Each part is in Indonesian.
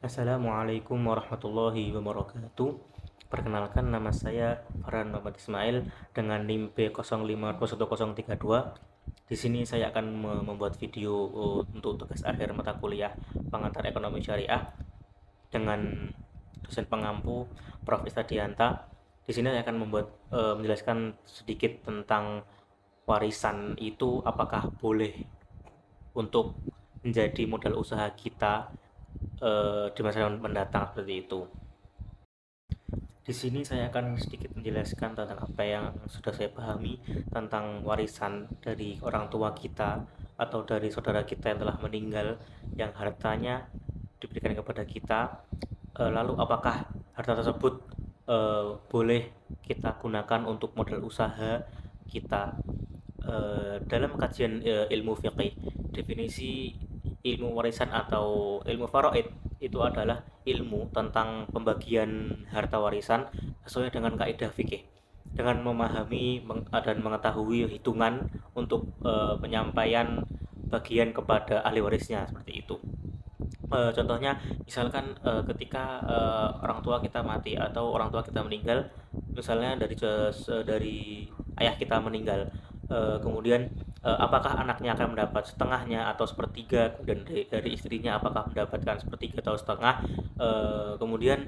Assalamualaikum warahmatullahi wabarakatuh. Perkenalkan, nama saya Farhan Muhammad Ismail dengan NIM B05211032. Di sini saya akan membuat video untuk tugas akhir mata kuliah pengantar ekonomi syariah dengan dosen pengampu Prof. Istadianta. Di sini saya akan menjelaskan sedikit tentang warisan itu apakah boleh untuk menjadi modal usaha kita di masa mendatang, seperti itu. Di sini saya akan sedikit menjelaskan tentang apa yang sudah saya pahami tentang warisan dari orang tua kita atau dari saudara kita yang telah meninggal, yang hartanya diberikan kepada kita. Lalu apakah harta tersebut boleh kita gunakan untuk modal usaha kita? Dalam kajian ilmu fiqih, definisi ilmu warisan atau ilmu faraid itu adalah ilmu tentang pembagian harta warisan sesuai dengan kaidah fikih, dengan memahami dan mengetahui hitungan untuk penyampaian bagian kepada ahli warisnya, seperti itu. Contohnya misalkan ketika orang tua kita mati atau orang tua kita meninggal, misalnya dari ayah kita meninggal, kemudian apakah anaknya akan mendapat setengahnya atau sepertiga, kemudian dari istrinya apakah mendapatkan sepertiga atau setengah, kemudian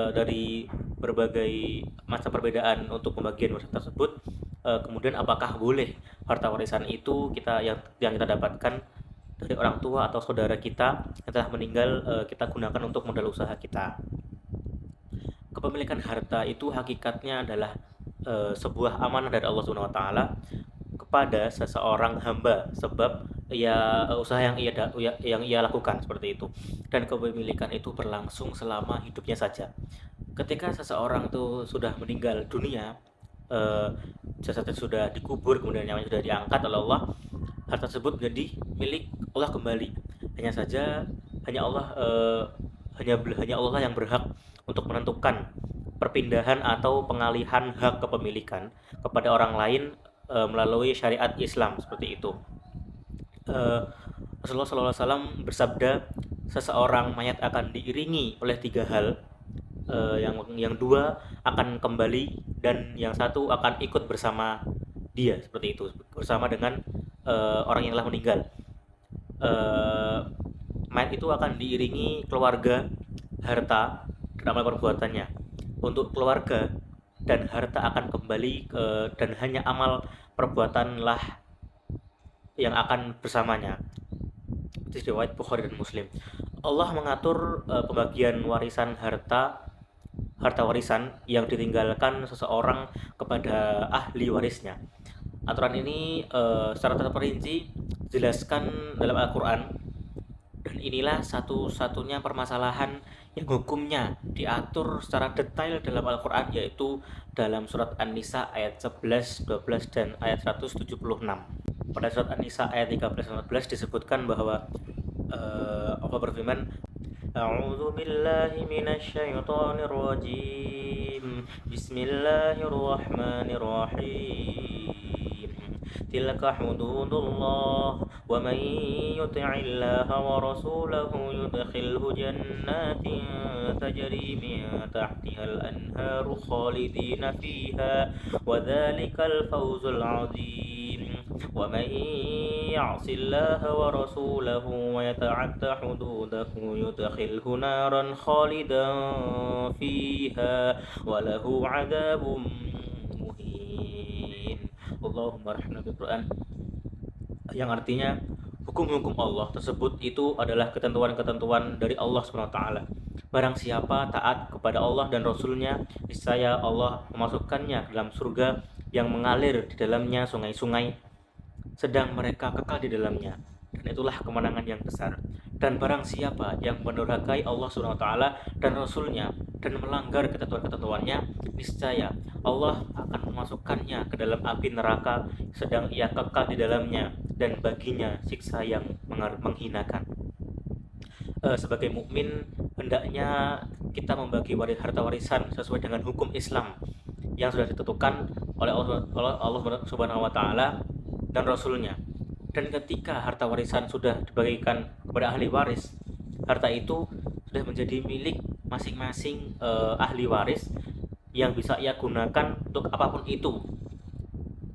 dari berbagai macam perbedaan untuk pembagian warisan tersebut, kemudian apakah boleh harta warisan itu yang kita dapatkan dari orang tua atau saudara kita yang telah meninggal, kita gunakan untuk modal usaha kita. Kepemilikan harta itu hakikatnya adalah sebuah amanah dari Allah Subhanahu wa taala kepada seseorang hamba, sebab usaha yang ia lakukan, seperti itu. Dan kepemilikan itu berlangsung selama hidupnya saja. Ketika seseorang itu sudah meninggal dunia, eh, jasadnya sudah dikubur, kemudian nyawanya sudah diangkat oleh Allah, harta tersebut menjadi milik Allah kembali. Hanya saja hanya Allah hanya Allah yang berhak untuk menentukan perpindahan atau pengalihan hak kepemilikan kepada orang lain melalui syariat Islam, seperti itu. Eh, Rasulullah SAW bersabda, seseorang mayat akan diiringi oleh tiga hal, yang dua akan kembali dan yang satu akan ikut bersama dia, seperti itu, bersama dengan orang yang telah meninggal. eh, Mayat itu akan diiringi keluarga, harta, dan amal perbuatannya. Untuk keluarga dan harta akan kembali dan hanya amal perbuatanlah yang akan bersamanya. Itu riwayat Bukhari dan Muslim. Allah mengatur pembagian harta warisan yang ditinggalkan seseorang kepada ahli warisnya. Aturan ini secara terperinci dijelaskan dalam Al-Quran, dan inilah satu-satunya permasalahan yang hukumnya diatur secara detail dalam Al-Quran, yaitu dalam surat An-Nisa ayat 11, 12, dan ayat 176. Pada surat An-Nisa ayat 13 dan 14 disebutkan bahwa Allah berfirman, A'udzu billahi minasyaitonir rajim. Bismillahirrahmanirrahim. Tilka hududullah wa man yuti'illaha wa rasulahu yudkhilhu jannatin tajri min tahtihal anharu khalidina fiha wa dhalikal fawzul 'adzim. Wa man ya'si Allaha wa rasulahu wa yata'adda hududahu yudkhilhu naran khalidan fiha wa lahu 'adzabun muhin. Allahumma rahmana bil Quran, yang artinya hukum-hukum Allah tersebut itu adalah ketentuan-ketentuan dari Allah SWT. Barang siapa taat kepada Allah dan Rasulnya, niscaya Allah memasukkannya ke dalam surga yang mengalir di dalamnya sungai-sungai, sedang mereka kekal di dalamnya, dan itulah kemenangan yang besar. Dan barang siapa yang mendurhakai Allah SWT dan Rasulnya dan melanggar ketentuan-ketentuannya, niscaya Allah akan memasukkannya ke dalam api neraka, sedang ia kekal di dalamnya, dan baginya siksa yang menghinakan. Sebagai mukmin, hendaknya kita membagi harta warisan sesuai dengan hukum Islam yang sudah ditentukan oleh Allah Subhanahu wa taala dan Rasulnya. Dan ketika harta warisan sudah dibagikan kepada ahli waris, harta itu sudah menjadi milik masing-masing ahli waris yang bisa ia gunakan untuk apapun itu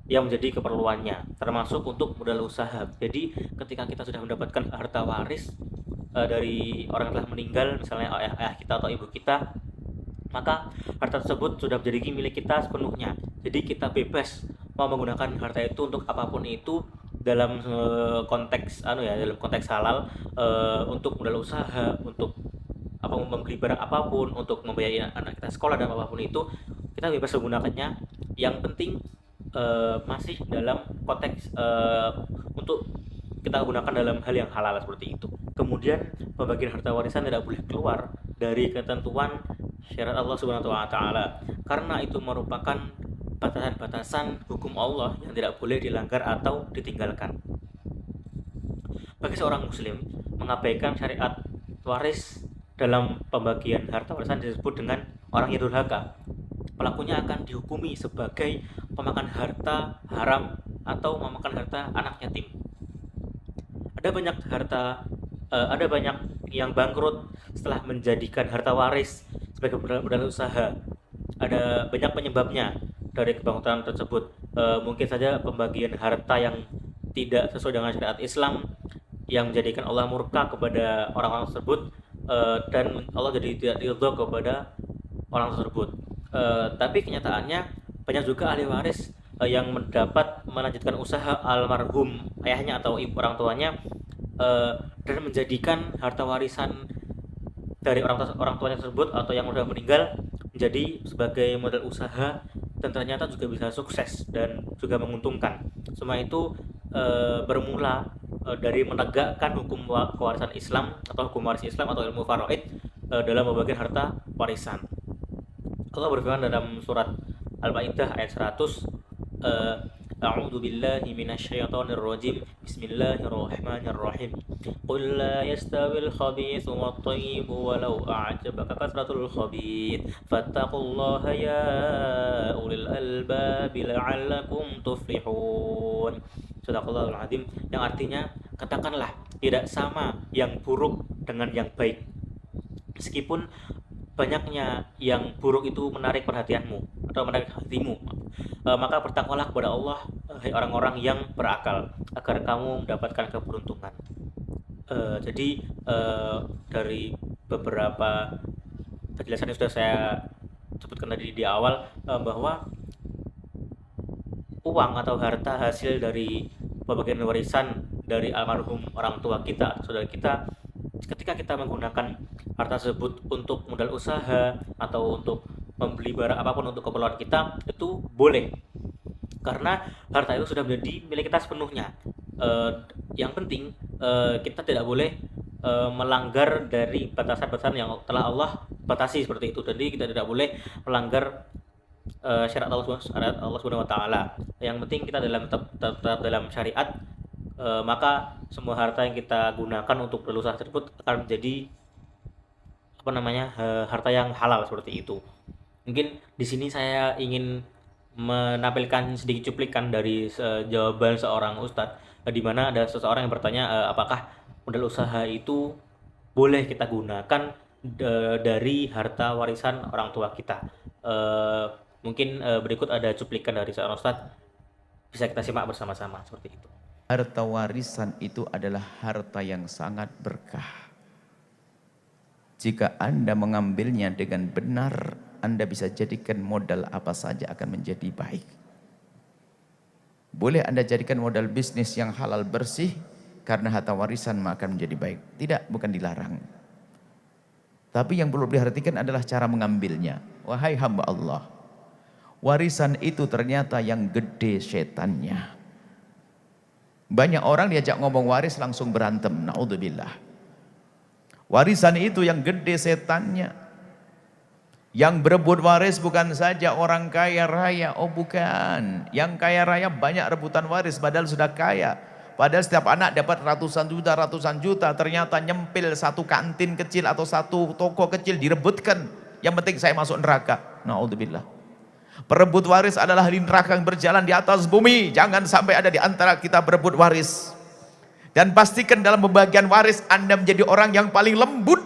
yang menjadi keperluannya, termasuk untuk modal usaha. Jadi ketika kita sudah mendapatkan harta waris dari orang yang telah meninggal, misalnya ayah kita atau ibu kita, maka harta tersebut sudah menjadi milik kita sepenuhnya. Jadi kita bebas mau menggunakan harta itu untuk apapun itu dalam konteks dalam konteks halal, untuk modal usaha, untuk membeli barang apapun, untuk membiayai anak kita sekolah dan apapun itu, kita bebas menggunakannya. Yang penting masih dalam konteks untuk kita gunakan dalam hal yang halal seperti itu. Kemudian pembagian harta warisan tidak boleh keluar dari ketentuan syariat Allah Subhanahu wa taala, karena itu merupakan batasan-batasan hukum Allah yang tidak boleh dilanggar atau ditinggalkan. Bagi seorang muslim, mengabaikan syariat waris dalam pembagian harta warisan disebut dengan orang yang durhaka. Pelakunya akan dihukumi sebagai pemakan harta haram atau memakan harta anak yatim. Ada banyak yang bangkrut setelah menjadikan harta waris sebagai modal usaha. Ada banyak penyebabnya dari kebangkrutan tersebut. Mungkin saja pembagian harta yang tidak sesuai dengan syariat Islam yang menjadikan Allah murka kepada orang-orang tersebut, dan Allah jadi tidak ridho kepada orang tersebut. Tapi kenyataannya banyak juga ahli waris yang mendapat melanjutkan usaha almarhum ayahnya atau ibu orang tuanya, dan menjadikan harta warisan dari orang tuanya tersebut atau yang sudah meninggal menjadi sebagai modal usaha, dan ternyata juga bisa sukses dan juga menguntungkan. Semua itu bermula dari menegakkan hukum kewarisan Islam atau hukum waris Islam atau ilmu faraid dalam pembagian harta warisan. Allah berfirman dalam surat Al-Maidah ayat 100, A'udzu billahi minasyaitonir rajim. Bismillahirrahmanirrahim. Qul la yastawil khabithu wat thayyibu walau a'jabaka kasratul khabith fattaqullaha ya ulil albab la'allakum tuflihun. Shadaqallahul azim, yang artinya katakanlah tidak sama yang buruk dengan yang baik. Meskipun banyaknya yang buruk itu menarik perhatianmu atau menarik hatimu, maka bertakwalah kepada Allah, orang-orang yang berakal, agar kamu mendapatkan keberuntungan. Jadi dari beberapa penjelasan yang sudah saya sebutkan tadi di awal, bahwa uang atau harta hasil dari pembagian warisan dari almarhum orang tua kita atau saudara kita, ketika kita menggunakan harta tersebut untuk modal usaha atau untuk membeli barang apapun untuk keperluan kita, itu boleh, karena harta itu sudah menjadi milik kita sepenuhnya. Yang penting kita tidak boleh melanggar dari batasan-batasan yang telah Allah batasi seperti itu. Jadi kita tidak boleh melanggar syariat Allah Subhanahu wa taala. Yang penting kita tetap dalam syariat, maka semua harta yang kita gunakan untuk berusaha tersebut akan menjadi harta yang halal seperti itu. Mungkin di sini saya ingin menampilkan sedikit cuplikan dari jawaban seorang ustadz, di mana ada seseorang yang bertanya, apakah modal usaha itu boleh kita gunakan dari harta warisan orang tua kita. Mungkin berikut ada cuplikan dari seorang ustadz, bisa kita simak bersama-sama seperti itu. Harta warisan itu adalah harta yang sangat berkah. Jika Anda mengambilnya dengan benar, Anda bisa jadikan modal apa saja akan menjadi baik. Boleh Anda jadikan modal bisnis yang halal bersih, karena harta warisan maka akan menjadi baik. Tidak, bukan dilarang. Tapi yang perlu diperhatikan adalah cara mengambilnya. Wahai hamba Allah, warisan itu ternyata yang gede setannya. Banyak orang diajak ngomong waris langsung berantem. Na'udzubillah. Warisan itu yang gede setannya. Yang berebut waris bukan saja orang kaya raya. Oh bukan. Yang kaya raya banyak rebutan waris padahal sudah kaya. Padahal setiap anak dapat ratusan juta. Ternyata nyempil satu kantin kecil atau satu toko kecil direbutkan. Yang penting saya masuk neraka. Na'udzubillah. Perebut waris adalah ahli neraka yang berjalan di atas bumi. Jangan sampai ada di antara kita berebut waris. Dan pastikan dalam pembagian waris Anda menjadi orang yang paling lembut.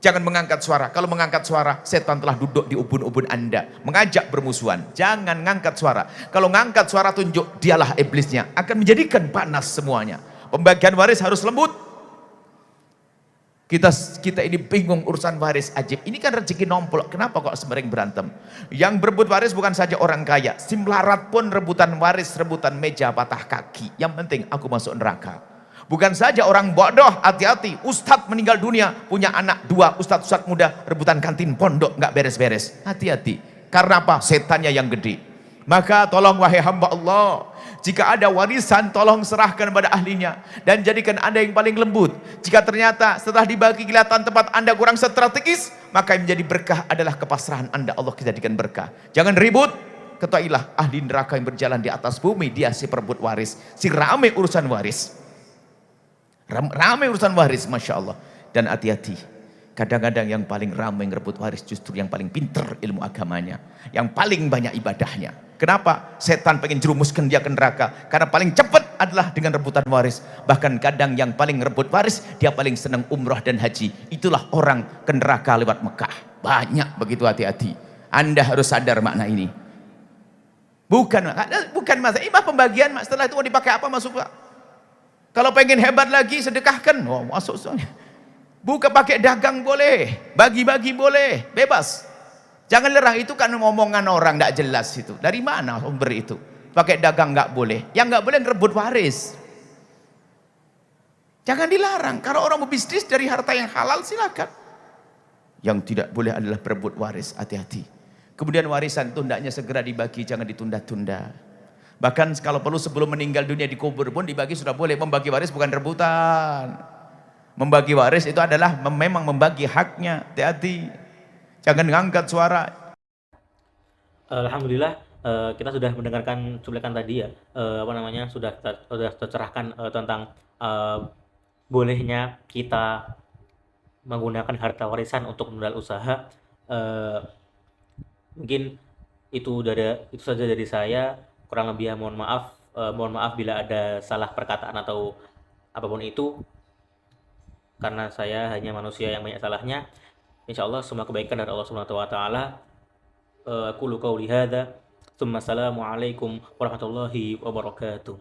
Jangan mengangkat suara. Kalau mengangkat suara, setan telah duduk di ubun-ubun Anda, mengajak bermusuhan. Jangan ngangkat suara. Kalau ngangkat suara, tunjuk dialah iblisnya, akan menjadikan panas semuanya. Pembagian waris harus lembut. Kita ini bingung urusan waris ajib. Ini kan rezeki nomplok. Kenapa kok sering berantem? Yang berebut waris bukan saja orang kaya. Si melarat pun rebutan waris, rebutan meja patah kaki. Yang penting aku masuk neraka. Bukan saja orang bodoh, hati-hati. Ustadz meninggal dunia, punya anak 2, ustadz muda rebutan kantin pondok, nggak beres-beres. Hati-hati. Karena apa? Setannya yang gede. Maka tolong wahai hamba Allah, jika ada warisan tolong serahkan pada ahlinya dan jadikan Anda yang paling lembut. Jika ternyata setelah dibagi kelihatan tempat Anda kurang strategis, maka yang menjadi berkah adalah kepasrahan Anda. Allah jadikan berkah. Jangan ribut. Ketahuilah ahli neraka yang berjalan di atas bumi, dia si perebut waris, si rame urusan waris. Ramai urusan waris, Masya Allah. Dan hati-hati, kadang-kadang yang paling ramai ngerebut waris justru yang paling pinter ilmu agamanya, yang paling banyak ibadahnya. Kenapa? Setan pengen jerumuskan dia ke neraka, karena paling cepat adalah dengan rebutan waris. Bahkan kadang yang paling ngerebut waris, dia paling senang umrah dan haji. Itulah orang ke neraka lewat Mekah. Banyak begitu, hati-hati. Anda harus sadar makna ini. Bukan masa imah pembagian, setelah itu mau dipakai apa masuk Pak? Kalau pengen hebat lagi, sedekahkan. Oh, masuk soalnya. Buka pakai dagang boleh, bagi-bagi boleh, bebas. Jangan lerang, itu kan ngomongan orang tidak jelas itu. Dari mana sumber itu? Pakai dagang nggak boleh. Yang nggak boleh ngerebut waris. Jangan dilarang. Kalau orang mau bisnis dari harta yang halal silakan. Yang tidak boleh adalah berebut waris. Hati-hati. Kemudian warisan itu hendaknya segera dibagi, jangan ditunda-tunda. Bahkan kalau perlu sebelum meninggal dunia dikubur pun dibagi sudah boleh. Membagi waris bukan rebutan. Membagi waris itu adalah memang membagi haknya. Hati-hati. Jangan ngangkat suara. Alhamdulillah, kita sudah mendengarkan cuplikan tadi ya, sudah tercerahkan tentang bolehnya kita menggunakan harta warisan untuk modal usaha. Mungkin itu saja dari saya. Kurang lebih ya mohon maaf bila ada salah perkataan atau apapun itu, karena saya hanya manusia yang banyak salahnya. Insyaallah semua kebaikan dari Allah Subhanahu wa taala. Qulu qouli hadza, tsumma assalamu alaikum warahmatullahi wabarakatuh.